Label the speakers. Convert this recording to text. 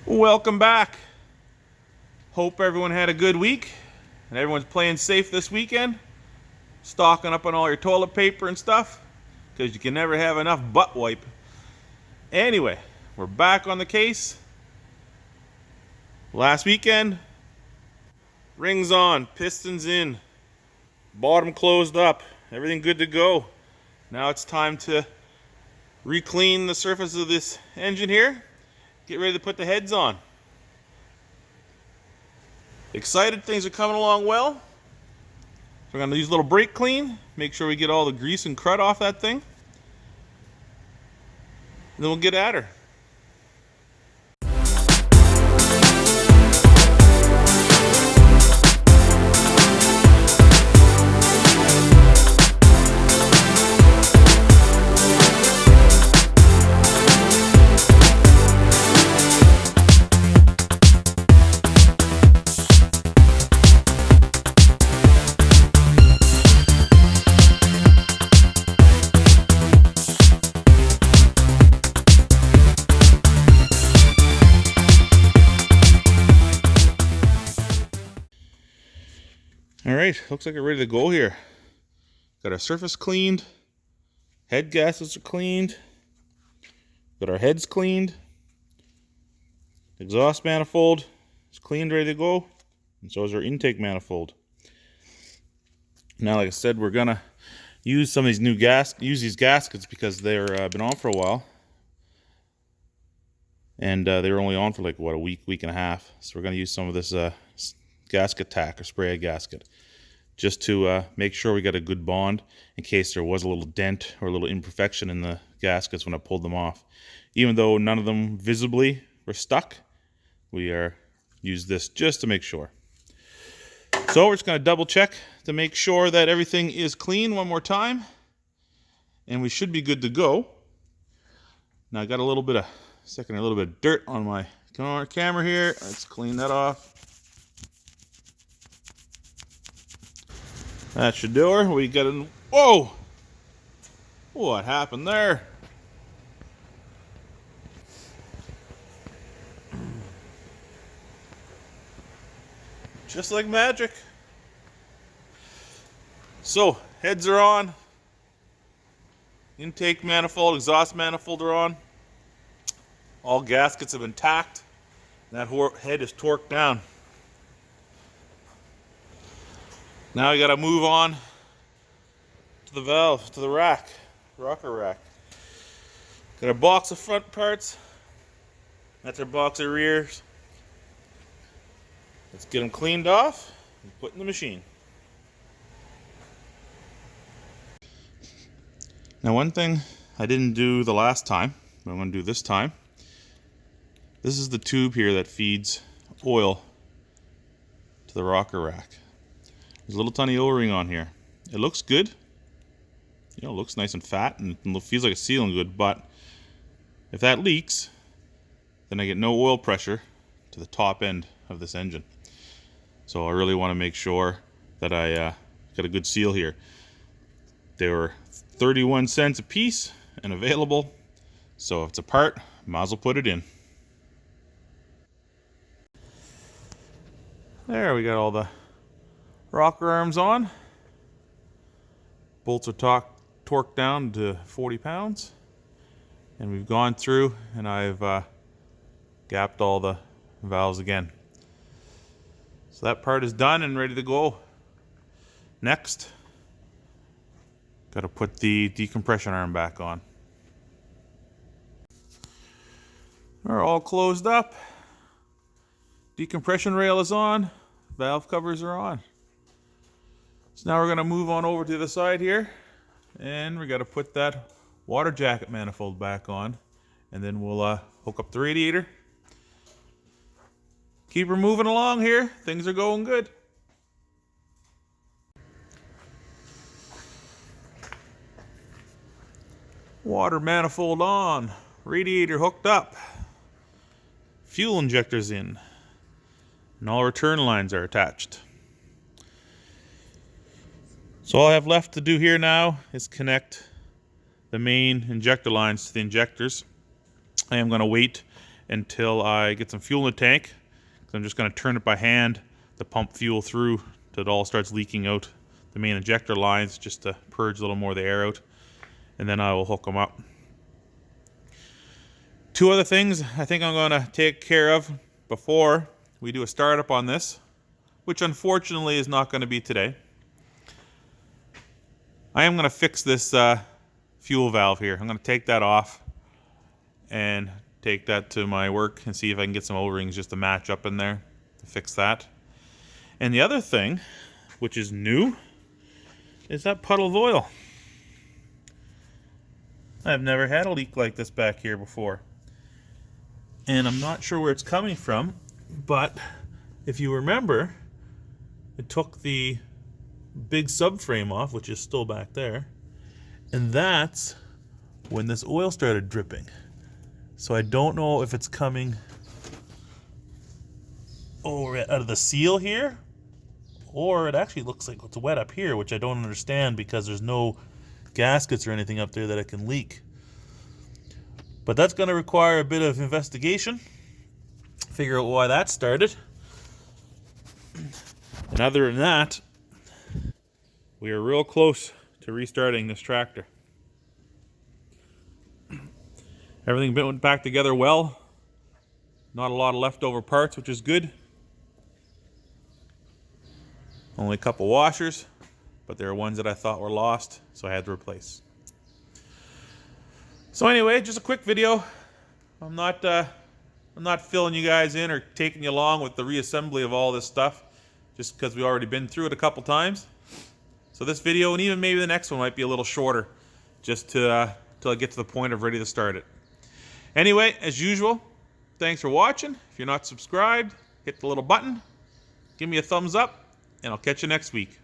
Speaker 1: Welcome back. Hope everyone had a good week and everyone's playing safe this weekend. Stocking up on all your toilet paper and stuff because you can never have enough butt wipe. Anyway, we're back on the case. Last weekend, rings on, pistons in, bottom closed up, everything good to go. Now it's time to re-clean the surface of this engine here. Get ready to put the heads on. Excited, things are coming along well. So we're going to use a little brake clean, make sure we get all the grease and crud off that thing. And then we'll get at her. Alright, looks like we're ready to go here. Got our surface cleaned, head gaskets are cleaned, got our heads cleaned, exhaust manifold is cleaned, ready to go, and so is our intake manifold. Now, like I said, we're gonna use some of these these gaskets because they're been on for a while, and they were only on for like a week and a half. So we're gonna use some of this gasket tack or spray gasket just to make sure we got a good bond in case there was a little dent or a little imperfection in the gaskets when I pulled them off. Even though none of them visibly were stuck, we use this just to make sure. So we're just going to double check to make sure that everything is clean one more time, and we should be good to go. Now I got a little bit of dirt on my camera here. Let's clean that off. That should do her. We got a... Whoa! What happened there? Just like magic. So, heads are on. Intake manifold, exhaust manifold are on. All gaskets have been tacked. That head is torqued down. Now we gotta move on to the valve, to the rack, rocker rack. Got our box of front parts. That's our box of rears. Let's get them cleaned off and put in the machine. Now, one thing I didn't do the last time, but I'm gonna do this time. This is the tube here that feeds oil to the rocker rack. There's a little tiny O-ring on here. It looks good. You know, it looks nice and fat and it feels like it's sealing good, but if that leaks, then I get no oil pressure to the top end of this engine. So I really want to make sure that I got a good seal here. They were 31 cents a piece and available. So if it's a part, might as well put it in. There, we got all the rocker arms on. Bolts are torqued down to 40 pounds. And we've gone through and I've gapped all the valves again. So that part is done and ready to go. Next, got to put the decompression arm back on. We're all closed up. Decompression rail is on. Valve covers are on. So now we're going to move on over to the side here, and we got to put that water jacket manifold back on, and then we'll hook up the radiator. Keep her moving along here. Things are going good. Water manifold on, radiator hooked up, fuel injectors in, and all return lines are attached. So all I have left to do here now is connect the main injector lines to the injectors. I am going to wait until I get some fuel in the tank. I'm just going to turn it by hand to pump fuel through till it all starts leaking out the main injector lines, just to purge a little more of the air out, and then I will hook them up. Two other things I think I'm going to take care of before we do a startup on this, which unfortunately is not going to be today. I am going to fix this fuel valve here. I'm going to take that off and take that to my work and see if I can get some O-rings just to match up in there to fix that. And the other thing, which is new, is that puddle of oil. I've never had a leak like this back here before. And I'm not sure where it's coming from, but if you remember, it took the big subframe off, which is still back there, and that's when this oil started dripping. So I don't know if it's coming out of the seal here, or it actually looks like it's wet up here, which I don't understand because there's no gaskets or anything up there that it can leak. But that's going to require a bit of investigation, figure out why that started. And other than that, we are real close to restarting this tractor. Everything went back together well. Not a lot of leftover parts, which is good. Only a couple washers, but there are ones that I thought were lost, so I had to replace. So anyway, just a quick video. I'm not filling you guys in or taking you along with the reassembly of all this stuff, just because we've already been through it a couple times. So this video, and even maybe the next one, might be a little shorter, just till I get to the point of ready to start it. Anyway, as usual, thanks for watching. If you're not subscribed, hit the little button, give me a thumbs up, and I'll catch you next week.